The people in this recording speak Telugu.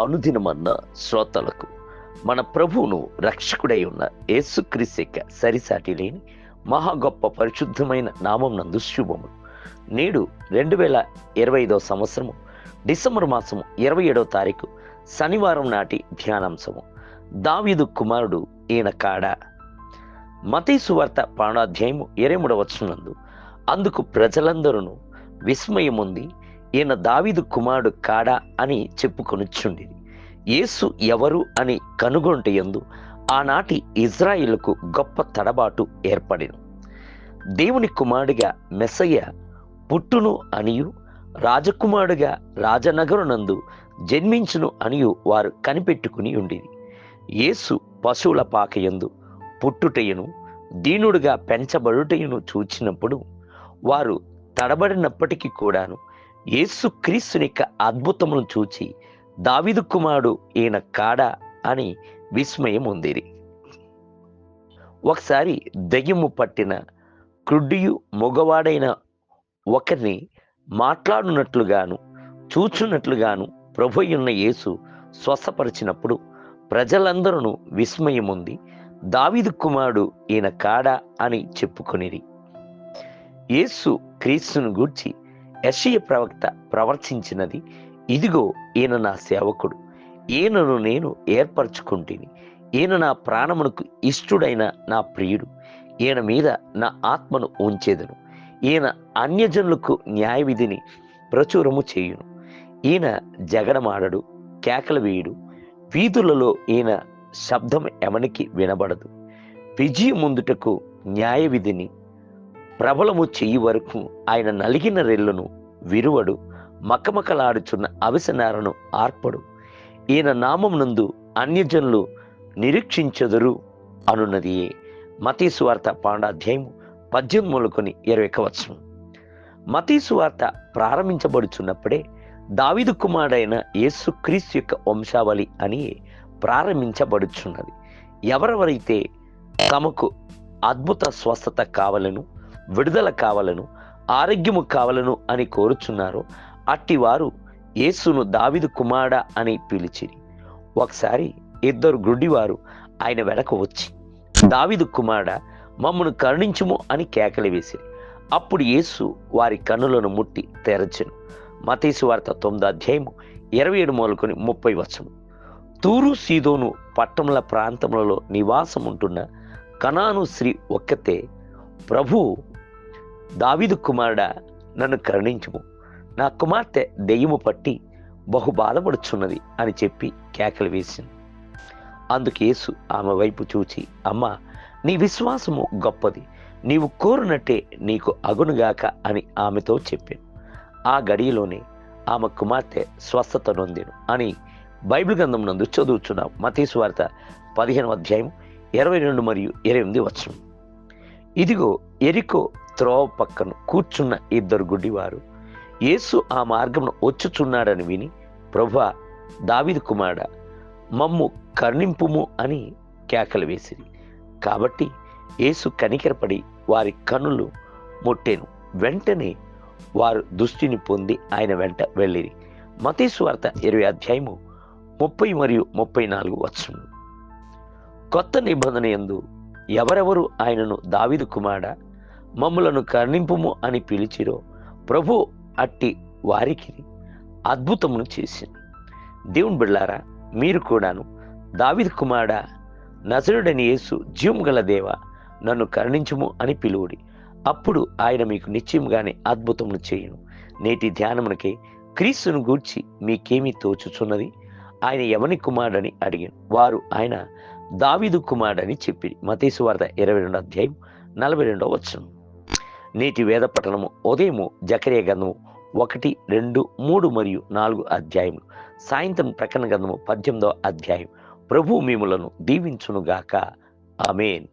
అనుదినమన్న శ్రోతలకు మన ప్రభువును రక్షకుడై ఉన్న యేసుక్రీస్తు యొక్క సరిసాటి లేని మహా గొప్ప పరిశుద్ధమైన నామం నందు శుభములు. నేడు 2025 సంవత్సరము డిసెంబర్ మాసము 27వ తారీఖు శనివారం నాటి ధ్యానాంశము దావీదు కుమారుడు ఈయన కాడా. మత్తయి సువార్త 12వ 23వ వచనమందు అందుకు ప్రజలందరూ విస్మయముంది, ఈయన దావీదు కుమారుడు కాడా అని చెప్పుకొనుచుండిరి. యేసు ఎవరు అని కనుగొంటయందు ఆనాటి ఇజ్రాయిలుకు గొప్ప తడబాటు ఏర్పడెను. దేవుని కుమారుడిగా మెస్సయ్య పుట్టును అనియు రాజకుమారుడిగా రాజనగరునందు జన్మించును అనియు వారు కనిపెట్టుకుని ఉండిరి. యేసు పశువుల పాకయందు పుట్టుటయును దీనుడుగా పెంచబడుటయును చూచినప్పుడు వారు తడబడినప్పటికీ కూడాను యేసు క్రీస్తుని యొక్క అద్భుతమును చూచి దావీదు కుమారుడు ఈయన కాడా అని విస్మయం ఉందిరి. ఒకసారి దెయ్యము పట్టిన క్రుడ్డియు మగవాడైన ఒకరిని మాట్లాడునట్లుగాను చూచున్నట్లుగాను ప్రభువున్న యేసు స్వస్థపరిచినప్పుడు ప్రజలందరూ విస్మయముంది, దావీదు కుమారుడు ఈయన కాడా అని చెప్పుకొనిరి. యేసు క్రీస్తును గూర్చి యెషయా ప్రవక్త ప్రవర్తించినది, ఇదిగో ఈయన నా సేవకుడు, ఈయనను నేను ఏర్పరచుకుంటుని, ఈయన నా ప్రాణమునకు ఇష్టుడైన నా ప్రియుడు, ఈయన మీద నా ఆత్మను ఉంచేదను, ఈయన అన్యజనులకు న్యాయ విధిని ప్రచురము చేయును, ఈయన జగడమాడడు, కేకలు వేయుడు, వీధులలో ఈయన శబ్దం ఎవనికి వినబడదు, విజయం ముందుటకు న్యాయ విధిని ప్రబలము చెయ్యి వరకు ఆయన నలిగిన రెల్లును విరువడు, మకమకలాడుచున్న అవిసనారను ఆర్పడు, ఈయన నామమునందు అన్యజనులు నిరీక్షించెదరు అనున్నదియే. మత్తయి సువార్త 12వ 18-21. మత్తయి సువార్త ప్రారంభించబడుచున్నప్పుడే దావీదు కుమారుడైన యేసు క్రీస్తు యొక్క వంశావళి అని ప్రారంభించబడుచున్నది. ఎవరెవరైతే తమకు అద్భుత స్వస్థత కావాలను, విడుదల కావాలను, ఆరోగ్యము కావాలను అని కోరుచున్నారో అట్టివారు యేసును దావీదు కుమారుడా అని పిలిచిరి. ఒకసారి 2 గుడ్డివారు ఆయన వెనక వచ్చి, దావీదు కుమారుడా మమ్మను కరుణించుము అని కేకలు వేసిరి. అప్పుడు యేసు వారి కన్నులను ముట్టి తెరచెను. మత్తయి సువార్త 9వ 27-30. తూరు సీదోను పట్టణముల ప్రాంతములలో నివాసం ఉంటున్న కనాను స్త్రీ ఒక్కతే, ప్రభువు దావీదు కుమారుడా నన్ను కరుణించుము, నా కుమార్తె దెయ్యము పట్టి బహు బాధపడుచున్నది అని చెప్పి కేకలు వేసింది. అందుకు యేసు ఆమె వైపు చూచి, అమ్మా, నీ విశ్వాసము గొప్పది, నీవు కోరునట్టే నీకు అగునుగాక అని ఆమెతో చెప్పాను. ఆ గడియలోనే ఆమె కుమార్తె స్వస్థత నొందెను అని బైబిల్ గ్రంథం నందు చదువుచున్నాం. మత్తయి సువార్త 15వ 22-28. ఇదిగో ఎరికో త్రోవ పక్కన కూర్చున్న 2 గుడ్డివారు యేసు ఆ మార్గమును వచ్చుచున్నాడని విని, ప్రభువా దావీదు కుమారుడా మమ్ము కరుణింపుము అని కేకలు వేసిరి. కాబట్టి యేసు కనికరపడి వారి కన్నులు ముట్టెను. వెంటనే వారు దృష్టిని పొంది ఆయన వెంట వెళ్ళిరి. మత్తయి సువార్త 20వ 30-34. కొత్త నిబంధన యందు ఎవరెవరు ఆయనను దావీదు కుమారుడా మమ్ములను కరుణింపుము అని పిలిచిరో ప్రభు అట్టి వారికి అద్భుతమును చేసింది. దేవుని బిడ్డలారా, మీరు కూడాను దావీదు కుమారుడా నజరుడని యేసు జీవము గల దేవా నన్ను కరుణించుము అని పిలువుడి, అప్పుడు ఆయన మీకు నిశ్చయముగానే అద్భుతమును చేయును. నేటి ధ్యానమునకే క్రీస్తును గూర్చి మీకేమీ తోచుచున్నది? ఆయన ఎవని కుమారుడని అడిగాను. వారు ఆయన దావీదు కుమారుడని చెప్పి. మత్తయి సువార్త 22వ 42. నేటి వేద పఠనము ఉదయము జకరియా గ్రంథము 1, 2, 3 మరియు 4 అధ్యాయములు, సాయంత్రం ప్రకటన గ్రంథము 18వ అధ్యాయం. ప్రభువు మిమ్ములను దీవించునుగాక. ఆమేన్.